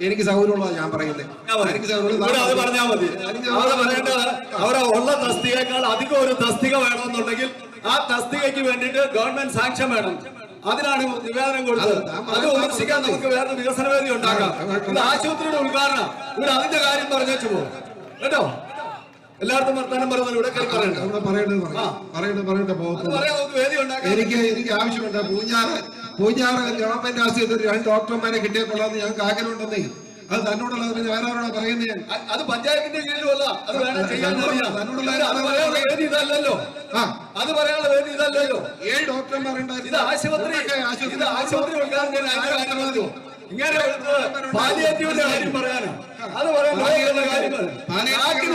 എനിക്ക് സൗകര്യമുള്ളതാണ് ഞാൻ പറയുന്നത്. എനിക്ക് അത് പറഞ്ഞാൽ മതി. അത് പറയേണ്ടത് അവിടെ ഉള്ള തസ്തികയേക്കാൾ അധികം ഒരു തസ്തിക വേണമെന്നുണ്ടെങ്കിൽ ആ തസ്തികയ്ക്ക് വേണ്ടിയിട്ട് ഗവൺമെന്റ് സാങ്ഷൻ വേണം. അതിനാണ് നിവേദനം കൊടുത്തത്. അത് വിമർശിക്കാൻ നമുക്ക് വേറെ വികസന വേദി ഉണ്ടാക്കാം. ഇത് ആശുപത്രിയുടെ ഉദ്ഘാടനം. ഇവിടെ അതിന്റെ കാര്യം പറഞ്ഞു പോകും കേട്ടോ. എല്ലായിടത്തും വർത്താനം പറയുന്നത് ഇവിടെ എനിക്ക് ആവശ്യമുണ്ട്. പൂഞ്ഞാറ് ഗവൺമെന്റ് ആശുപത്രി 2 ഡോക്ടർമാരെ കിട്ടിയപ്പോഴാന്ന് ഞങ്ങൾക്ക് ആഗ്രഹമുണ്ടെന്നേ. അത് തന്നോടുള്ള വേറെ ആരോടാ പറയുന്നത്? അത് പഞ്ചായത്തിന്റെ കീഴിലുമല്ല. അത് വേണം ചെയ്യാൻ. ഇതല്ലല്ലോ, അത് പറയാനുള്ള വേദി ഇതല്ലല്ലോ. 7 ഡോക്ടർമാരുണ്ടായിരുന്നു. ഇത് ആശുപത്രി ഇങ്ങനെ പാലിയേറ്റീവിന്റെ കാര്യം പറയാനാ. അത് പറയാൻ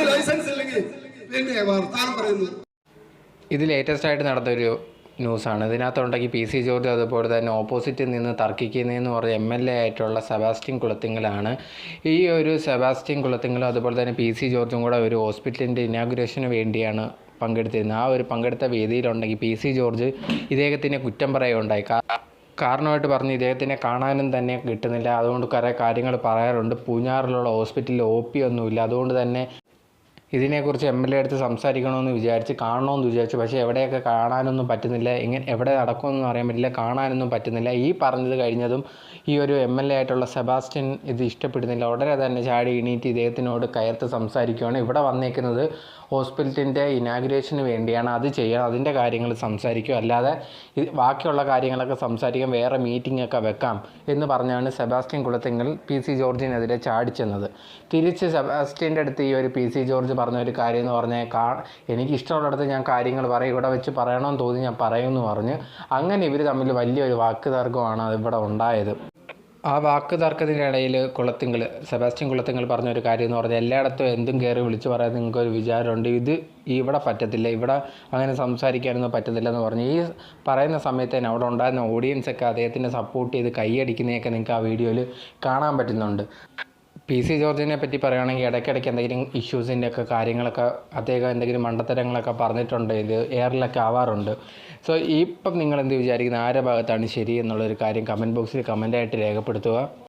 ലൈസൻസ് ഇല്ലെങ്കിൽ പിന്നെ വർത്താനം പറയുന്നു. ഇത് ലേറ്റസ്റ്റ് ആയിട്ട് നടന്നൊരു ന്യൂസാണ്. ഇതിനകത്തുണ്ടെങ്കിൽ പി സി ജോർജ് അതുപോലെ തന്നെ ഓപ്പോസിറ്റിൽ നിന്ന് തർക്കിക്കുന്നതെന്ന് പറഞ്ഞ MLA ആയിട്ടുള്ള സെബാസ്റ്റ്യൻ കുളത്തിങ്കലാണ്. ഈ ഒരു സെബാസ്റ്റ്യൻ കുളത്തിങ്കലും അതുപോലെ തന്നെ പി സി ജോർജും കൂടെ ഒരു ഹോസ്പിറ്റലിൻ്റെ ഇനാഗുറേഷന് വേണ്ടിയാണ് പങ്കെടുത്തിരുന്നത്. ആ ഒരു പങ്കെടുത്ത വേദിയിലുണ്ടെങ്കിൽ പി സി ജോർജ് ഇദ്ദേഹത്തിനെ കുറ്റം പറയുകയുണ്ടായി. കാരണമായിട്ട് പറഞ്ഞ് ഇദ്ദേഹത്തിനെ കാണാനും തന്നെ കിട്ടുന്നില്ല, അതുകൊണ്ട് കുറേ കാര്യങ്ങൾ പറയാറുണ്ട്. പൂഞ്ഞാറിലുള്ള ഹോസ്പിറ്റലിൽ OP ഒന്നുമില്ല, അതുകൊണ്ട് തന്നെ ഇതിനെക്കുറിച്ച് MLA അടുത്ത് സംസാരിക്കണമെന്ന് വിചാരിച്ച് കാണണമെന്ന് വിചാരിച്ചു. പക്ഷേ എവിടെയൊക്കെ കാണാനൊന്നും പറ്റുന്നില്ല, എവിടെ നടക്കുമെന്നൊന്നും അറിയാൻ പറ്റില്ല, കാണാനൊന്നും പറ്റുന്നില്ല. ഈ പറഞ്ഞത് കഴിഞ്ഞതും ഈ ഒരു MLA ആയിട്ടുള്ള സെബാസ്റ്റ്യൻ ഇത് ഇഷ്ടപ്പെടുന്നില്ല. ഉടനെ തന്നെ ചാടി എണീറ്റ് ഇദ്ദേഹത്തിനോട് കയർത്ത് സംസാരിക്കുകയാണ്. ഇവിടെ വന്നേക്കുന്നത് ഹോസ്പിറ്റലിൻ്റെ ഇനാഗുറേഷന് വേണ്ടിയാണ്, അത് ചെയ്യണം, അതിൻ്റെ കാര്യങ്ങൾ സംസാരിക്കും, അല്ലാതെ ബാക്കിയുള്ള കാര്യങ്ങളൊക്കെ സംസാരിക്കാൻ വേറെ മീറ്റിങ്ങൊക്കെ വെക്കാം എന്ന് പറഞ്ഞാണ് സെബാസ്റ്റ്യൻ കുളത്തിങ്കൽ പി സി ജോർജിനെതിരെ ചാടിച്ചെന്നത്. തിരിച്ച് സെബാസ്റ്റ്യൻ്റെ അടുത്ത് ഈ ഒരു പി സി ജോർജ് പറഞ്ഞ ഒരു കാര്യം എന്ന് പറഞ്ഞാൽ എനിക്ക് ഇഷ്ടമുള്ളിടത്ത് ഞാൻ കാര്യങ്ങൾ പറയും, ഇവിടെ വെച്ച് പറയണമെന്ന് തോന്നി ഞാൻ പറയുമെന്ന് പറഞ്ഞ് അങ്ങനെ ഇവർ തമ്മിൽ വലിയൊരു വാക്ക് തർക്കമാണ് ഇവിടെ ഉണ്ടായത്. ആ വാക്ക് തർക്കത്തിനിടയിൽ സെബാസ്റ്റ്യൻ കുളത്തിങ്കൽ പറഞ്ഞൊരു കാര്യം എന്ന് പറഞ്ഞാൽ എല്ലായിടത്തും എന്തും കയറി വിളിച്ച് പറയാൻ നിങ്ങൾക്കൊരു വിചാരമുണ്ട്, ഇത് ഇവിടെ പറ്റത്തില്ല, ഇവിടെ അങ്ങനെ സംസാരിക്കാനൊന്നും പറ്റത്തില്ല എന്ന് പറഞ്ഞ് ഈ പറയുന്ന സമയത്ത് തന്നെ അവിടെ ഉണ്ടായിരുന്ന ഓഡിയൻസൊക്കെ അദ്ദേഹത്തിനെ സപ്പോർട്ട് ചെയ്ത് കൈയടിക്കുന്നതൊക്കെ നിങ്ങൾക്ക് ആ വീഡിയോയിൽ കാണാൻ പറ്റുന്നുണ്ട്. പി സി ജോർജിനെ പറ്റി പറയുകയാണെങ്കിൽ ഇടയ്ക്കിടയ്ക്ക് എന്തെങ്കിലും ഇഷ്യൂസിൻ്റെ ഒക്കെ കാര്യങ്ങളൊക്കെ അദ്ദേഹം എന്തെങ്കിലും മണ്ടത്തരങ്ങളൊക്കെ പറഞ്ഞിട്ടുണ്ട്, ഇത് എയറിലൊക്കെ ആവാറുണ്ട്. സോ ഇപ്പം നിങ്ങൾ എന്ത് വിചാരിക്കുന്നത്, ആരുടെ ഭാഗത്താണ് ശരി എന്നുള്ളൊരു കാര്യം കമൻറ്റ് ബോക്സിൽ കമൻറ്റായിട്ട് രേഖപ്പെടുത്തുക.